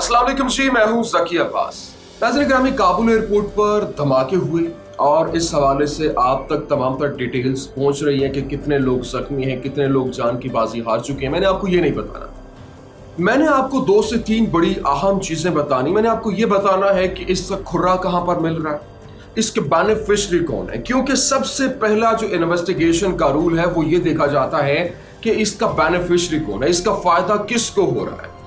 अस्सलाम वालेकुम जी, मैं हूं ज़की अब्बास। नाज़रीन गिरामी, काबुल एयरपोर्ट पर धमाके हुए और इस हवाले से आप तक तमाम तर डिटेल्स पहुंच रही हैं कि कितने लोग जख्मी हैं, कितने लोग जान की बाजी हार चुके हैं। मैंने आपको ये नहीं बताना, मैंने आपको 2 से 3 बड़ी अहम चीज़ें बतानी। मैंने आपको ये बताना है कि इसका खुर्रा कहाँ पर मिल रहा है, इसके बेनिफिशरी कौन है, क्योंकि सबसे पहला जो इन्वेस्टिगेशन का रूल है वो ये देखा जाता है कि इसका बेनिफिशरी कौन है, इसका फ़ायदा किसको हो रहा है।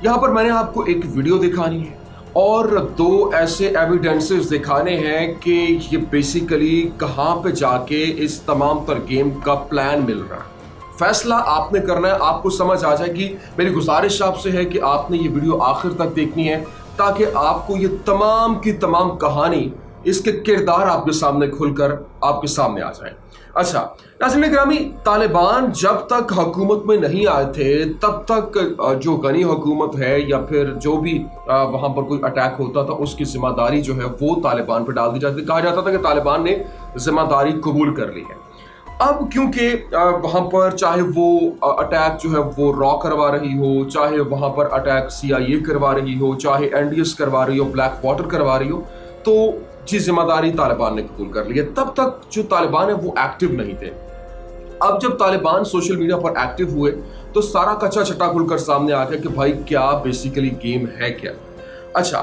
यहाँ पर मैंने आपको एक वीडियो दिखानी है और 2 ऐसे एविडेंसेस दिखाने हैं कि ये बेसिकली कहाँ पे जाके इस तमाम तर गेम का प्लान मिल रहा है। फैसला आपने करना है, आपको समझ आ जाएगी। मेरी गुजारिश आपसे है कि आपने ये वीडियो आखिर तक देखनी है ताकि आपको ये तमाम की तमाम कहानी, इसके किरदार आपके सामने खुलकर आपके सामने आ जाए। अच्छा नाज़रीन गिरामी, तालिबान जब तक हुकूमत में नहीं आए थे तब तक जो गनी हुकूमत है या फिर जो भी वहाँ पर कोई अटैक होता था उसकी जिम्मेदारी जो है वो तालिबान पर डाल दी जाती थी। कहा जाता था कि तालिबान ने जिम्मेदारी कबूल कर ली है। अब क्योंकि वहाँ पर चाहे वो अटैक जो है वो रॉ करवा रही हो, चाहे वहाँ पर अटैक CIA करवा रही हो, चाहे NDS करवा रही हो, ब्लैक वाटर करवा रही हो, तो जी जिम्मेदारी तालिबान ने कबूल कर ली है। तब तक जो तालिबान है वो एक्टिव नहीं थे। अब जब तालिबान सोशल मीडिया पर एक्टिव हुए तो सारा कच्चा छट्टा खुलकर सामने आ गया कि भाई क्या बेसिकली गेम है क्या। अच्छा,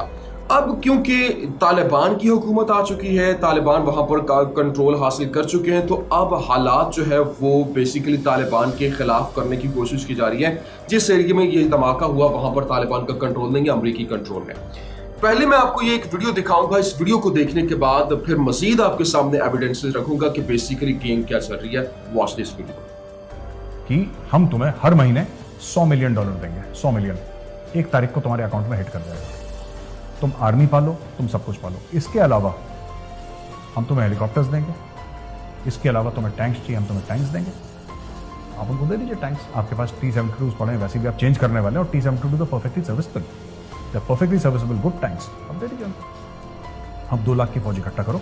अब क्योंकि तालिबान की हुकूमत आ चुकी है, तालिबान वहां पर कंट्रोल हासिल कर चुके हैं, तो अब हालात जो है वो बेसिकली तालिबान के खिलाफ करने की कोशिश की जा रही है। जिस एरिया में ये धमाका हुआ वहां पर तालिबान का कंट्रोल नहीं है, अमरीकी कंट्रोल है। पहले मैं आपको ये एक वीडियो दिखाऊंगा, इस वीडियो को देखने के बाद फिर मजीद आपके सामने एविडेंसेस रखूंगा कि बेसिकली गेम क्या चल रही है। Watch this video. कि हम तुम्हें हर महीने $100 मिलियन देंगे, 100 मिलियन 1 तारीख को तुम्हारे अकाउंट में हिट कर जाएगा। तुम आर्मी पालो, तुम सब कुछ पालो। इसके अलावा हम तुम्हें हेलीकॉप्टर्स देंगे, इसके अलावा तुम्हें टैंक्स चाहिए, हम तुम्हें टैंक्स देंगे, आप उनको दे दीजिए टैंक्स। आपके पास T-72 पड़े हैं, वैसे भी आप चेंज करने वाले हैं, और T-72 तो perfectly serviceable, perfectly serviceable good tanks, अब दे दीजिए उनको। हम 2 लाख की फौज इकट्ठा करो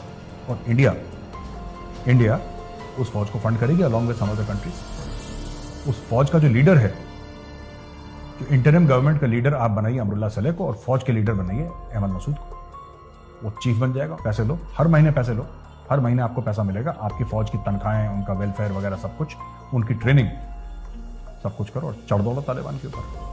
और इंडिया उस फौज को फंड करेगी along with some other countries. उस फौज का जो लीडर है, जो इंटरिम गवर्नमेंट का लीडर आप बनाइए अमरुल्लाह सलेह को, और फौज के लीडर बनाइए अहमद मसूद को। वो चीफ बन जाएगा। पैसे लो, हर महीने पैसे लो, हर महीने आपको पैसा मिलेगा। आपकी फौज की तनख्वाहें, उनका वेलफेयर वगैरह सब कुछ, उनकी ट्रेनिंग सब कुछ करो और चढ़ दो तालिबान के ऊपर।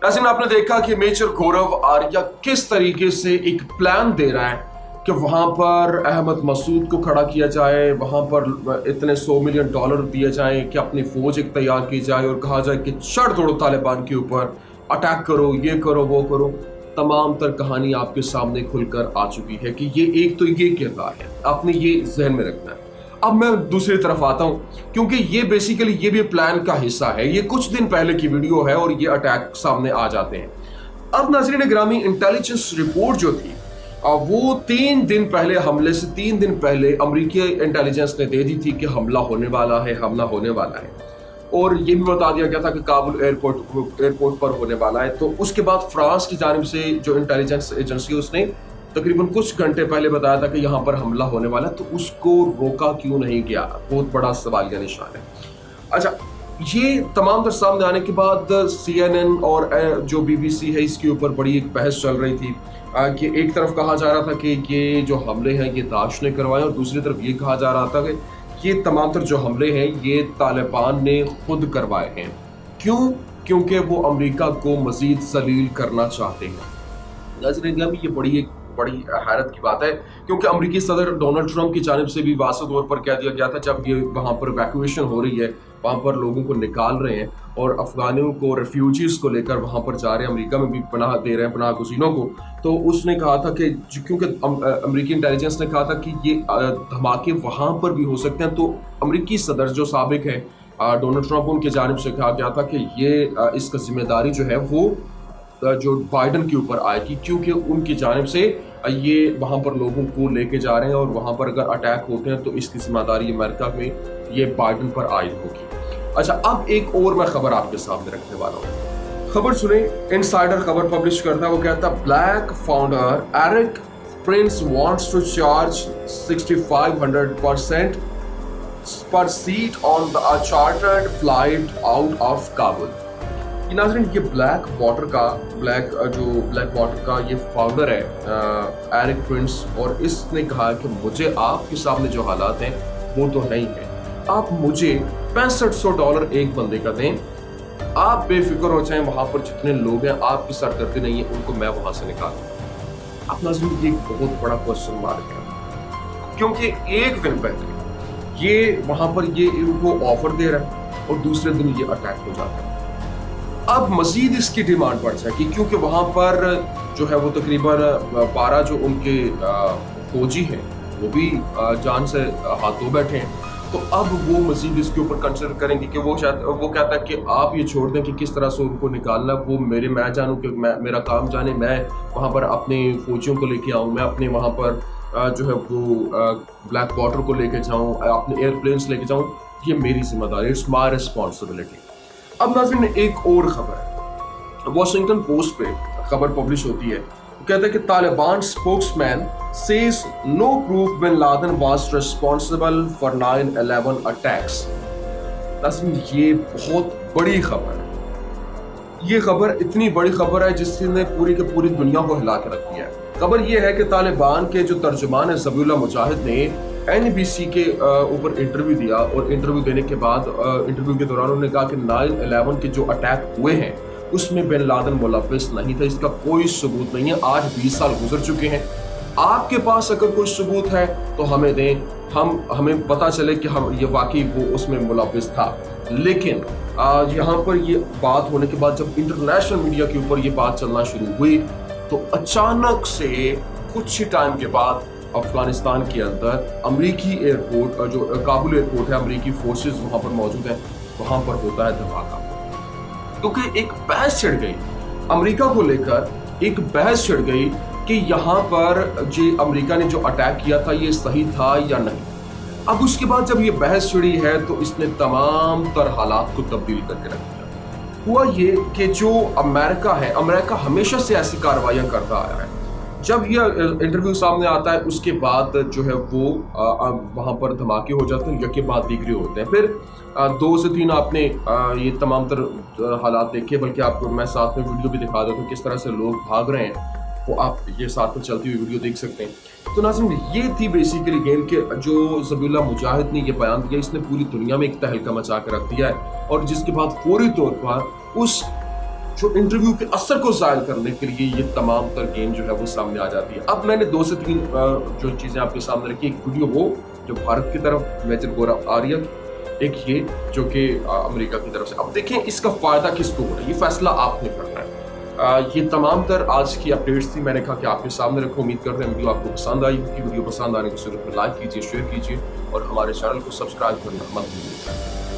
नाज़रीन, आपने देखा कि मेजर गौरव आर्या किस तरीके से एक प्लान दे रहा है कि वहां पर अहमद मसूद को खड़ा किया जाए, वहां पर इतने $100 मिलियन दिए जाएं कि अपनी फौज एक तैयार की जाए और कहा जाए कि चढ़ दौड़ो तालिबान के ऊपर, अटैक करो, ये करो वो करो। तमाम तर कहानी आपके सामने खुलकर आ चुकी है कि ये एक तो ये किरदार है, आपने ये जहन में रखना है। अब मैं दूसरी तरफ आता हूं, क्योंकि ये बेसिकली ये भी प्लान का हिस्सा है। ये कुछ दिन पहले की वीडियो है और ये अटैक सामने आ जाते हैं। अब नाज़रीन गिरामी, इंटेलिजेंस रिपोर्ट जो थी वो 3 दिन पहले, हमले से 3 दिन पहले अमेरिकी इंटेलिजेंस ने दे दी थी कि हमला होने वाला है, हमला होने वाला है, और ये भी बता दिया गया था कि काबुल एयरपोर्ट पर होने वाला है। तो उसके बाद फ्रांस की जानिब से जो इंटेलिजेंस एजेंसी उसने तकरीबन कुछ घंटे पहले बताया था कि यहाँ पर हमला होने वाला है, तो उसको रोका क्यों नहीं गया, बहुत बड़ा सवालिया निशान है। अच्छा, ये तमाम तर सामने आने के बाद CNN और जो BBC है इसके ऊपर बड़ी एक बहस चल रही थी कि एक तरफ कहा जा रहा था कि ये जो हमले हैं ये दाश ने करवाए, और दूसरी तरफ ये कहा जा रहा था कि ये तमाम तर जो हमले हैं ये तालिबान ने खुद करवाए हैं। क्यों? क्योंकि वो अमेरिका को मजीद जलील करना चाहते हैं। नाज़रीन, ये बड़ी हैरत की बात है, क्योंकि अमेरिकी सदर डोनाल्ड ट्रंप की जानिब से भी वाज़ेह तौर पर कह दिया गया था, जब ये वहाँ पर वैक्यूएशन हो रही है, वहाँ पर लोगों को निकाल रहे हैं और अफगानियों को, रेफ्यूजीज़ को लेकर वहाँ पर जा रहे हैं, अमेरिका में भी पनाह दे रहे हैं पनाह गुज़ीनों को, तो उसने कहा था कि क्योंकि अमेरिकी इंटेलिजेंस ने कहा था कि ये धमाके वहाँ पर भी हो सकते हैं, तो अमेरिकी सदर जो साबिक हैं डोनाल्ड ट्रंप, उनकी जानिब से कहा गया था कि ये इसका जिम्मेदारी जो है वो जो बाइडन के ऊपर आएगी, क्योंकि उनकी जानिब से ये वहाँ पर लोगों को लेके जा रहे हैं और वहाँ पर अगर अटैक होते हैं तो इसकी जिम्मेदारी अमेरिका में ये बाइडन पर आयद होगी। अच्छा, अब एक और मैं खबर आपके सामने रखने वाला हूँ। खबर सुने, इनसाइडर खबर पब्लिश करता है, वो कहता है Black founder Erik Prince wants to charge 6500% per seat on a chartered flight out of Kabul। कि नाज़रीन ये ब्लैक वाटर का ये फाउंडर है एरिक प्रिंस, और इसने कहा कि मुझे आपके सामने जो हालात हैं वो तो नहीं है, आप मुझे $6500 एक बंदे का दें, आप बेफिक्र हो जाएं, वहां पर जितने लोग हैं आपकी सरदर्दी नहीं है उनको मैं वहां से निकालूंगा। अब नाज़रीन ये एक बहुत बड़ा क्वेश्चन मार्क है, क्योंकि एक दिन पहले ये वहां पर ये इनको ऑफर दे रहा है और दूसरे दिन ये अटैक हो जाता है। अब मजीद इसकी डिमांड बढ़ जाएगी, क्योंकि वहां पर जो है वो तकरीबन 12 जो उनके फौजी हैं वो भी जान से हाथ धो बैठे हैं। तो अब वो मजीद इसके ऊपर कंसिडर करेंगे कि वो कहता है कि आप ये छोड़ दें कि किस तरह से उनको निकालना, वो मैं जानूं कि मेरा काम जाने, मैं वहाँ पर अपने फौजियों को लेके आऊँ, मैं अपने वहाँ पर जो है वो ब्लैक वाटर को लेके जाऊँ, अपने एयरप्लेन्स लेके जाऊँ, ये मेरी जिम्मेदारी, इट्स माई रिस्पॉन्सिबिलिटी। अब नाज़रीन एक और खबर है, वॉशिंगटन पोस्ट पे खबर पब्लिश होती है, कहता है कि Taliban spokesman says no proof bin Laden was responsible for 9/11 attacks। नाज़रीन ये बहुत बड़ी खबर है, ये खबर इतनी बड़ी खबर है जिसने पूरी की पूरी दुनिया को हिला के रख दिया है। खबर ये है कि तालिबान के जो तर्जुमान है ज़बीहुल्लाह मुजाहिद ने NBC के ऊपर इंटरव्यू दिया, और इंटरव्यू देने के बाद इंटरव्यू के दौरान उन्होंने कहा कि 9/11 के जो अटैक हुए हैं उसमें बिन लादेन मुलव्विस नहीं था, इसका कोई सबूत नहीं है। आज 20 साल गुजर चुके हैं, आपके पास अगर कोई सबूत है तो हमें दें, हमें पता चले कि हम ये वाकई वो उसमें मुलव्विस था। लेकिन यहाँ पर ये बात होने के बाद जब इंटरनेशनल मीडिया के ऊपर ये बात चलना शुरू हुई तो अचानक से कुछ ही टाइम के बाद अफगानिस्तान के अंदर अमरीकी एयरपोर्ट, जो काबुल एयरपोर्ट है, अमरीकी फोर्सेस वहाँ पर मौजूद हैं, वहाँ पर होता है धमाका। क्योंकि एक बहस छिड़ गई अमेरिका को लेकर, एक बहस छिड़ गई कि यहाँ पर जो अमेरिका ने जो अटैक किया था ये सही था या नहीं। अब उसके बाद जब ये बहस छिड़ी है तो इसने तमाम तर हालात को तब्दील करके रख दिया। हुआ ये कि जो अमेरिका है, अमेरिका हमेशा से ऐसी कार्रवाइयाँ करता आया है। जब ये इंटरव्यू सामने आता है उसके बाद जो है वो वहाँ पर धमाके हो जाते हैं, यके बाद दीगरे होते हैं। फिर 2 से 3 आपने ये तमाम तर हालात देखे, बल्कि आपको मैं साथ में वीडियो भी दिखा देता हूँ किस तरह से लोग भाग रहे हैं, वो आप ये साथ में चलती हुई वीडियो देख सकते हैं। तो नाज़रीन ये थी बेसिकली गेम के जो ज़बीहुल्लाह मुजाहिद ने ये बयान दिया, इसने पूरी दुनिया में एक तहलका मचा कर रख दिया है, और जिसके बाद फौरी तौर पर उस जो इंटरव्यू के असर को ज़ायल करने के लिए ये तमाम तर गेम जो है वो सामने आ जाती है। अब मैंने 2 से 3 जो चीज़ें आपके सामने रखी, एक वीडियो वो जो भारत की तरफ मेजर गौरव आर्या, एक ये जो कि अमेरिका की तरफ से। अब देखें इसका फ़ायदा किसको हो रहा है, ये फैसला आपने करना है। ये तमाम तर आज की अपडेट्स थी, मैंने कहा कि आपके सामने रखो। उम्मीद करते हैं वीडियो आपको पसंद आई होगी। वीडियो पसंद आने की सूरत में लाइक कीजिए, शेयर कीजिए और हमारे चैनल को सब्सक्राइब करना मत भूलिएगा।